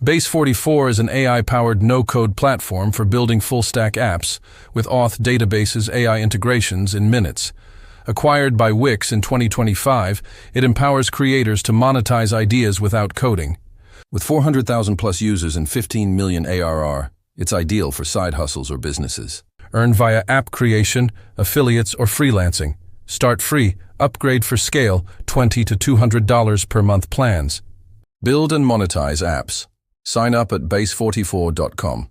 Base44 is an AI-powered no-code platform for building full-stack apps with auth databases AI integrations in minutes. Acquired by Wix in 2025, it empowers creators to monetize ideas without coding. With 400,000 plus users and 15 million ARR, it's ideal for side hustles or businesses. Earn via app creation, affiliates, or freelancing. Start free, upgrade for scale, $20 to $200 per month plans. Build and monetize apps. Sign up at base44.com.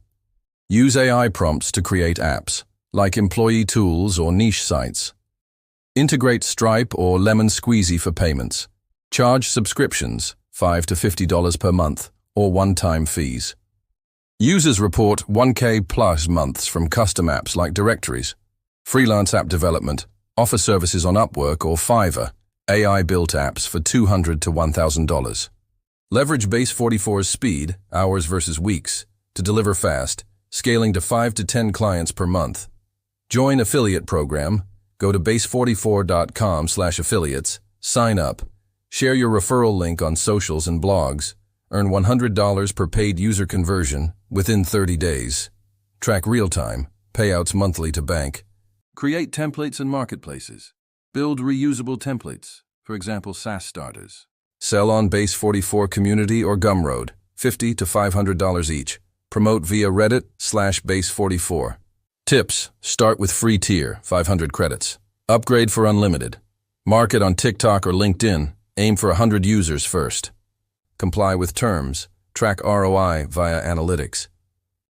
Use AI prompts to create apps, like employee tools or niche sites. Integrate Stripe or Lemon Squeezy for payments. Charge subscriptions, $5 to $50 per month, or one-time fees. Users report 1K plus months from custom apps like directories. Freelance app development. Offer services on Upwork or Fiverr. AI-built apps for $200 to $1,000. Leverage Base44's speed, hours versus weeks, to deliver fast, scaling to 5 to 10 clients per month. Join affiliate program. Go to base44.com/affiliates, sign up, share your referral link on socials and blogs, earn $100 per paid user conversion within 30 days. Track real-time, payouts monthly to bank. Create templates and marketplaces. Build reusable templates, for example SaaS starters. Sell on Base44 Community or Gumroad, $50 to $500 each. Promote via Reddit/Base44. Tips: start with free tier, 500 credits. Upgrade for unlimited. Market on TikTok or LinkedIn. Aim for 100 users first. Comply with terms. Track ROI via analytics.